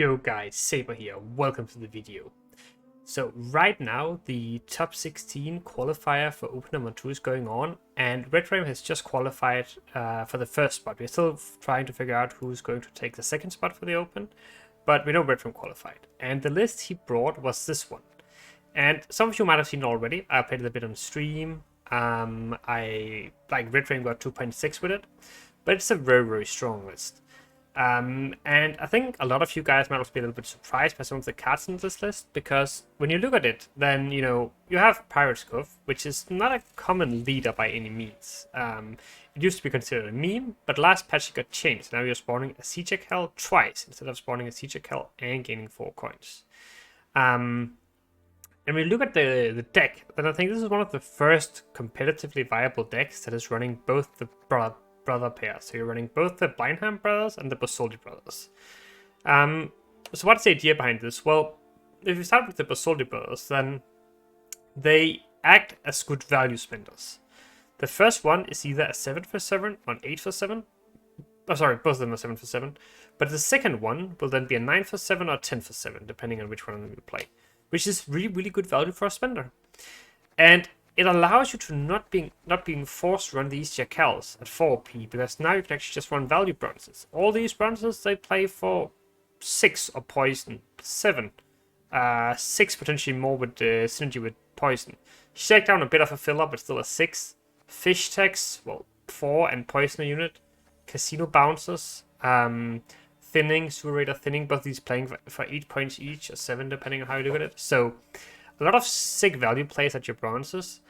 Yo guys, Saber here, welcome to the video. So right now the top 16 qualifier for Open number 2 is going on, and Redrame has just qualified for the first spot. We're still trying to figure out who's going to take the second spot for the Open, but we know Redrame qualified. And the list he brought was this one. And some of you might have seen it already. I played it a bit on stream. Redrame got 2.6 with it, but it's a very strong list. And I think a lot of you guys might also be a little bit surprised by some of the cards in this list, because when you look at it, then, you know, you have Pirate's Cove, which is not a common leader by any means. It used to be considered a meme, but last patch it got changed. Now you're spawning a Siege Hell twice, instead of spawning a Siege Hell and gaining 4 coins. And when you look at the deck, then I think this is one of the first competitively viable decks that is running both the brother pair. So you're running both the Blindham brothers and the Basoldi brothers. So what's the idea behind this? Well, if you start with the Basoldi brothers, then they act as good value spenders. The first one is either a 7 for 7 or an 8 for 7. Oh, sorry, both of them are 7 for 7. But the second one will then be a 9 for 7 or 10 for 7, depending on which one you play, which is really good value for a spender. And it allows you to not being forced to run these jackals at 4p, because now you can actually just run value bronzes. All these bronzes, they play for 6 or poison, 7. 6 potentially more with synergy with poison. Shake down a bit of a filler, but still a 6. Fish tax, well, 4 and poisoner unit. Casino bouncers, thinning, sewer raider thinning, both these playing for 8 points each, or 7 depending on how you look at it. So a lot of sick value plays at your bronzes.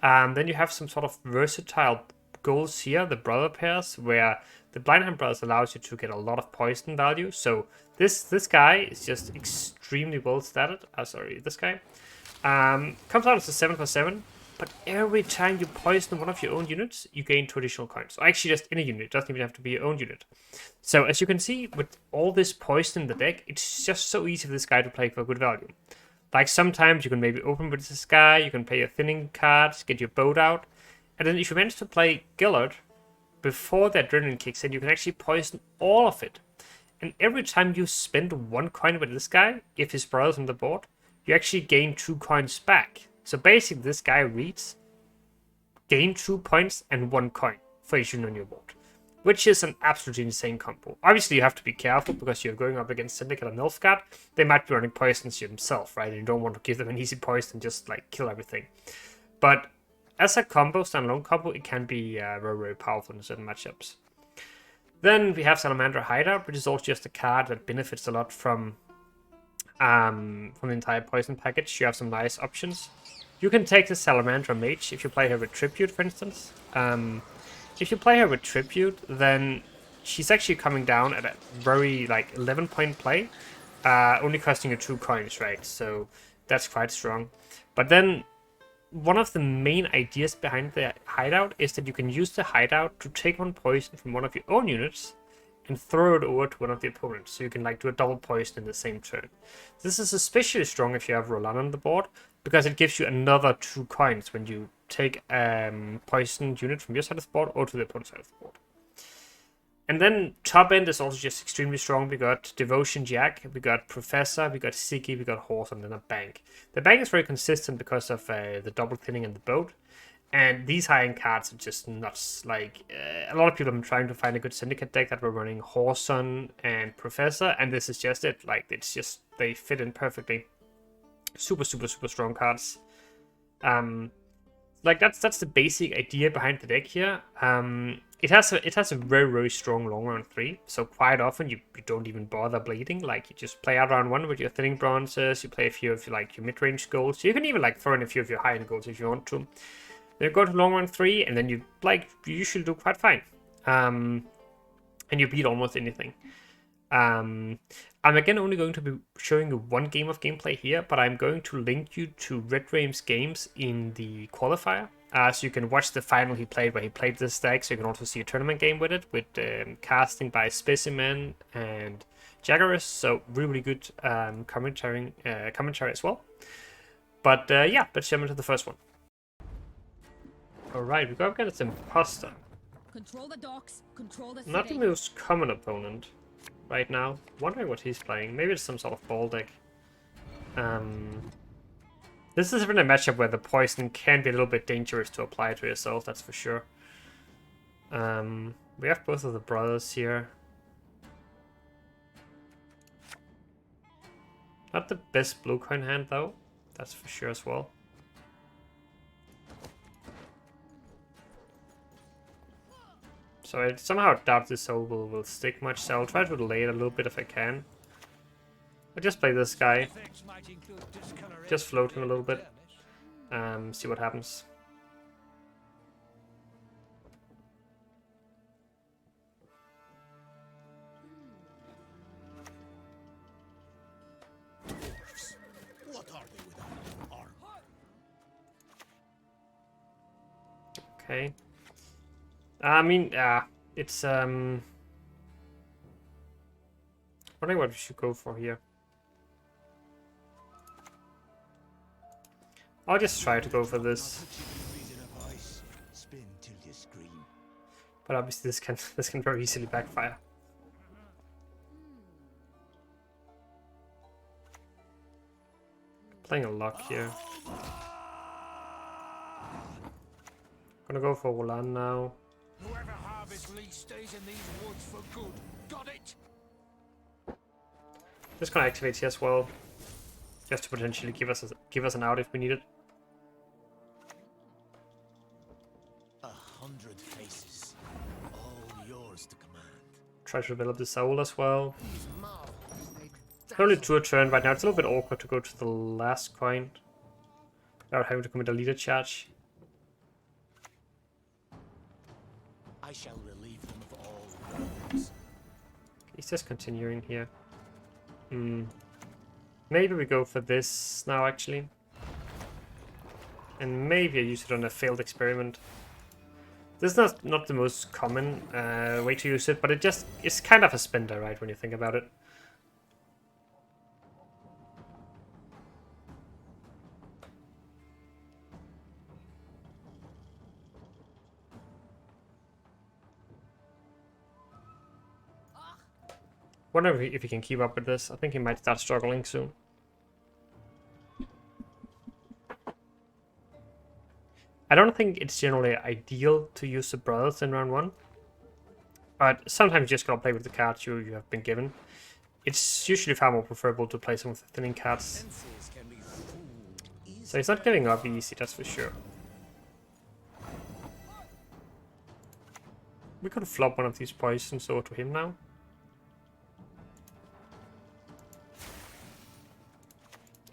Then you have some sort of versatile goals here, the brother pairs, where the Blindham brothers allows you to get a lot of poison value. So this guy is just extremely well statted. This guy comes out as a 7 for 7, but every time you poison one of your own units, you gain 2 additional coins. Or actually just in a unit, it doesn't even have to be your own unit. So as you can see, with all this poison in the deck, it's just so easy for this guy to play for good value. Like sometimes you can maybe open with this guy, you can play your thinning cards, get your boat out, and then if you manage to play Gillard before that adrenaline kicks in, you can actually poison all of it. And every time you spend 1 coin with this guy, if his brother's on the board, you actually gain 2 coins back. So basically this guy reads gain 2 points and 1 coin for each unit on your board, which is an absolutely insane combo. Obviously, you have to be careful because you're going up against Syndicate and Nilfgaard. They might be running poisons themselves, right? And you don't want to give them an easy poison and just like kill everything. But as a combo, standalone combo, it can be very powerful in certain matchups. Then we have Salamander Hideout, which is also just a card that benefits a lot from the entire poison package. You have some nice options. You can take the Salamander Mage if you play her with Tribute, for instance. If you play her with Tribute, then she's actually coming down at a very, 11-point play, only costing you 2 coins, right? So that's quite strong. But then one of the main ideas behind the hideout is that you can use the hideout to take 1 poison from one of your own units and throw it over to one of the opponents. So you can do a double poison in the same turn. This is especially strong if you have Roland on the board, because it gives you another 2 coins when you take a poisoned unit from your side of the board or to the opponent's side of the board. And then top end is also just extremely strong. We got Devotion Jack, we got Professor, we got Siggy, we got Horse, and then a Bank. The Bank is very consistent because of the double thinning and the boat. And these high-end cards are just nuts. A lot of people have been trying to find a good Syndicate deck that were running Horson and Professor, and this is just it. It's just, they fit in perfectly. Super strong cards. That's the basic idea behind the deck here. It has a very strong long round 3. So quite often you don't even bother bleeding. You just play out round 1 with your thinning bronzes. You play a few of your mid-range goals. You can even throw in a few of your high-end goals if you want to. Then you go to long round 3, and then you usually do quite fine. And you beat almost anything. I'm again only going to be showing you 1 game of gameplay here, but I'm going to link you to Redrame's games in the qualifier, so you can watch the final he played where he played this deck, so you can also see a tournament game with it, with casting by Specimen and Jaggerus, so really good commentary as well. But yeah, let's jump into the first one. Alright, we got against Imposter. Control the docks, control the Not the most common opponent. right now. Wondering what he's playing. Maybe it's some sort of ball deck. This is even a matchup where the poison can be a little bit dangerous to apply to yourself, that's for sure. We have both of the brothers here. Not the best blue coin hand though, that's for sure as well. So I somehow doubt this soul will stick much, so I'll try to delay it a little bit if I can. I'll just play this guy. Just float him a little bit. See what happens. Okay. I mean, it's wondering what we should go for here. I'll just try to go for this. But obviously this can very easily backfire. Playing a lock here. Gonna go for Wolan now. Whoever harvests least stays in these woods for good. Got it? Just gonna activate here as well, just to potentially give us an out if we need it. 100 faces, all yours to command. Try to develop the soul as well. Only 2 a turn right now. It's a little bit awkward to go to the last coin without having to commit a leader charge. I shall relieve them of all wrongs. He's just continuing here. Maybe we go for this now, actually. And maybe I use it on a failed experiment. This is not the most common way to use it, but it's kind of a spender, right, when you think about it. Wonder if he can keep up with this. I think he might start struggling soon. I don't think it's generally ideal to use the brothers in round 1. But sometimes you just gotta play with the cards you have been given. It's usually far more preferable to play some of the thinning cards. So he's not giving up easy, that's for sure. We could flop one of these poisons over to him now.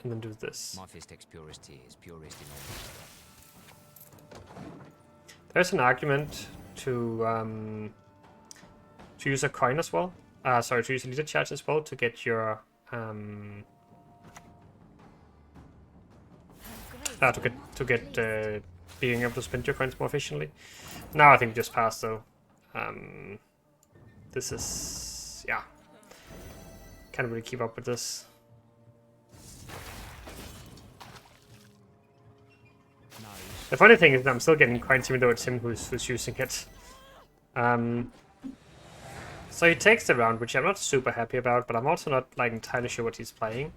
And then do this. My fist purity is purest in all. There's an argument to use a coin as well. Sorry, to use a leader charge as well to get your to get being able to spend your coins more efficiently. Now I think we just passed though. This is can't really keep up with this. The funny thing is that I'm still getting coins even though it's him who's using it. So he takes the round, which I'm not super happy about, but I'm also not like entirely sure what he's playing.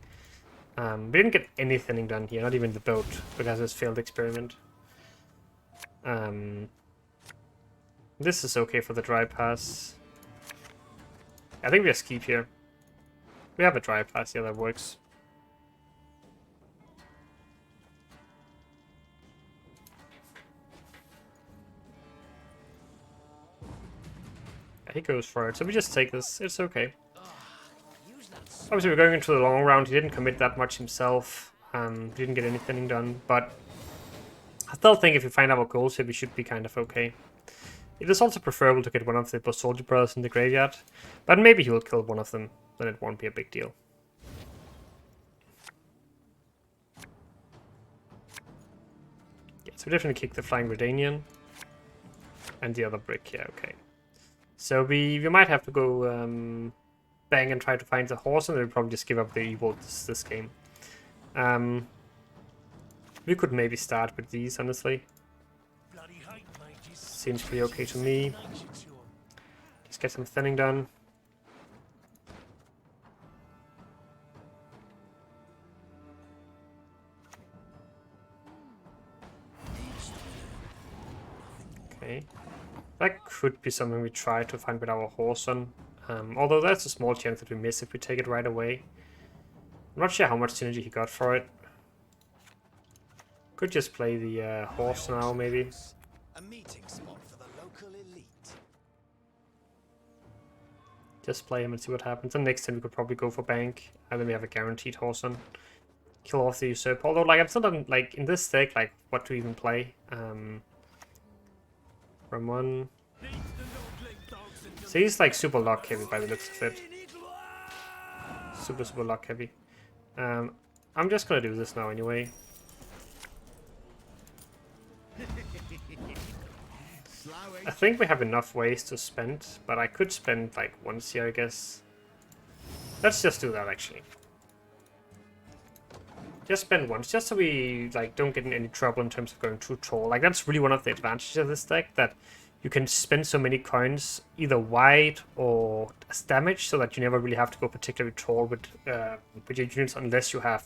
We didn't get anything done here, not even the boat, because it's failed experiment. This is okay for the dry pass. I think we just keep here. We have a dry pass, yeah, that works. He goes for it, so we just take this. It's okay. Obviously, we're going into the long round. He didn't commit that much himself. Didn't get anything done, but I still think if we find our goals here, we should be kind of okay. It is also preferable to get one of the soldier brothers in the graveyard, but maybe he will kill one of them, then it won't be a big deal. Yeah, so we definitely kick the Flying Redanian and the other brick. Yeah, okay. So we might have to go bang and try to find the horse, and then we'll probably just give up the evil this game. We could maybe start with these, honestly. Seems pretty okay to me. Just get some thinning done. Okay. That could be something we try to find with our horse on. Although that's a small chance that we miss if we take it right away. I'm not sure how much synergy he got for it. Could just play the horse now, maybe. A meeting spot for the local elite. Just play him and see what happens. And next time we could probably go for bank. And then we have a guaranteed horse on. Kill off the usurper. Although, like, I'm still not, like, in this deck, like, what to even play. Ramon. So he's, like, super lock heavy by the looks of it. Super lock heavy. I'm just gonna do this now anyway. I think we have enough ways to spend, but I could spend like once here, I guess. Let's just do that actually. Just spend once, just so we like don't get in any trouble in terms of going too troll. Like that's really one of the advantages of this deck, that you can spend so many coins either wide or as damage, so that you never really have to go particularly troll with your units unless you have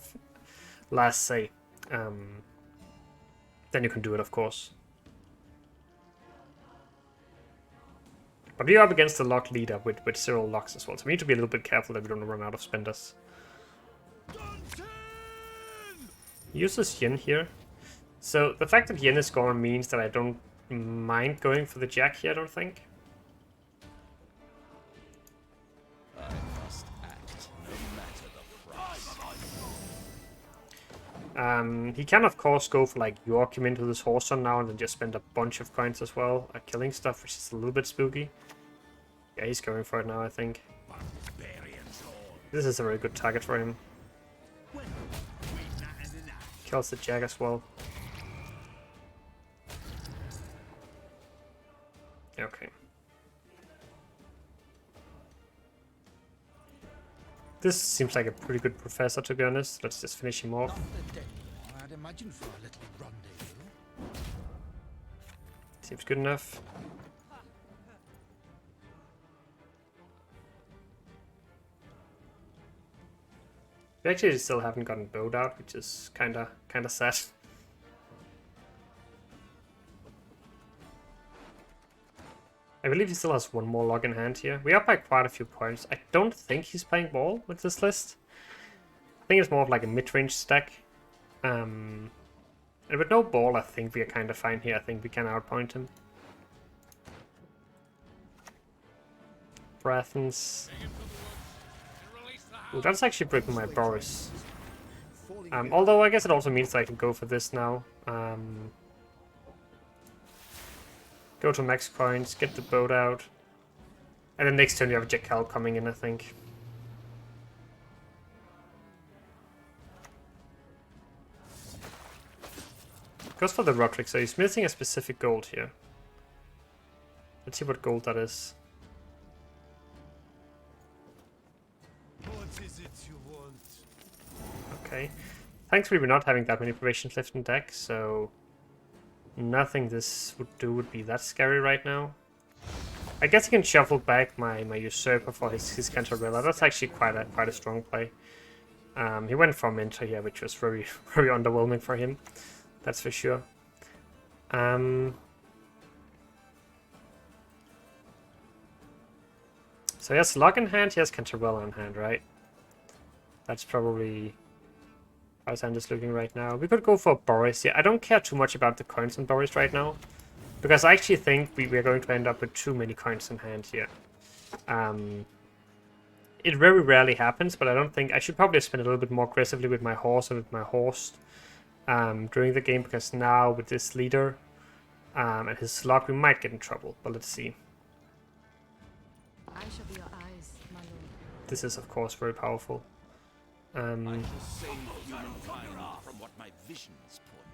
last say. Then you can do it, of course. But we are up against the lock leader with 0 locks as well, so we need to be a little bit careful that we don't run out of spenders. Uses yen here. So the fact that yen is gone means that I don't mind going for the jack here, I don't think. I must act, no matter the price. He can of course go for like Joachim into this horse on now and then just spend a bunch of coins as well, killing stuff, which is a little bit spooky. Yeah, he's going for it now, I think. This is a very good target for him. Kills the jack as well. Okay. This seems like a pretty good professor, to be honest. Let's just finish him off. I'd imagine for a little rendezvous. Seems good enough. We actually still haven't gotten bowed out, which is kinda sad. I believe he still has one more log in hand here. We are by quite a few points. I don't think he's playing ball with this list. I think it's more of like a mid-range stack. And with no ball, I think we are kind of fine here. I think we can outpoint him. Brathens. Ooh, that's actually breaking my Boris. Although I guess it also means that I can go for this now. Go to max coins, get the boat out. And then next turn you have Jackal coming in, I think. Goes for the Roderick, so he's missing a specific gold here. Let's see what gold that is. What is it you want? Okay. Thankfully we're not having that many provisions left in deck, so nothing this would do would be that scary right now. I guess I can shuffle back my usurper for his Cantarella. That's actually quite a strong play. He went for Mentor here, which was very very underwhelming for him. That's for sure. So he has Lock in hand, he has Cantarella in hand, right? That's probably how his hand is looking right now. We could go for Boris. Yeah, I don't care too much about the coins on Boris right now, because I actually think we are going to end up with too many coins in hand here. It very rarely happens, but I don't think... I should probably spend a little bit more aggressively with my horse and with my horse during the game, because now with this leader and his lock, we might get in trouble, but let's see. I shall be your eyes, my lord. This is, of course, very powerful.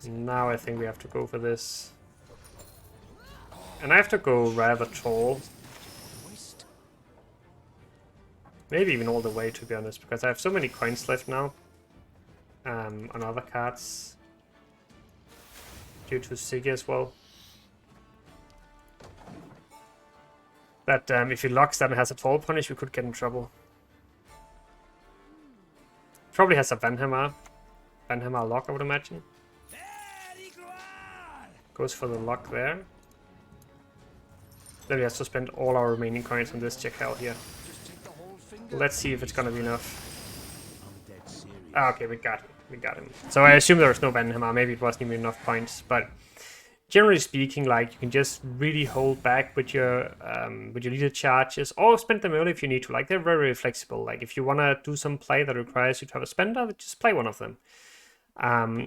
Now I think we have to go for this. And I have to go rather tall. Maybe even all the way, to be honest, because I have so many coins left now on other cards. Due to Siggy as well. That if he locks that and has a tall punish, we could get in trouble. Probably has a Vanhammer lock, I would imagine. Goes for the lock there. Then we have to spend all our remaining coins on this jackal here. Just take the whole finger. Let's see if it's gonna be enough. Ah, okay, we got him. So I assume there was no Vanhammer. Maybe it wasn't even enough points, but generally speaking, like you can just really hold back with your leader charges, or spend them early if you need to. Like they're very, very flexible. Like if you wanna do some play that requires you to have a spender, just play one of them.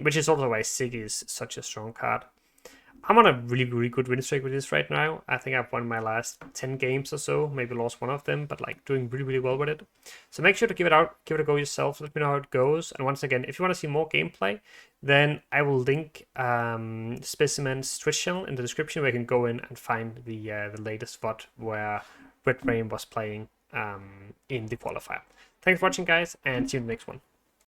Which is also why Sig is such a strong card. I'm on a really, really good win streak with this right now. I think I've won my last 10 games or so, maybe lost one of them, but like doing really, really well with it. So make sure to give it a go yourself. Let me know how it goes. And once again, if you want to see more gameplay, then I will link Specimen's Twitch channel in the description where you can go in and find the latest VOD where Redrame was playing in the qualifier. Thanks for watching, guys, and see you in the next one.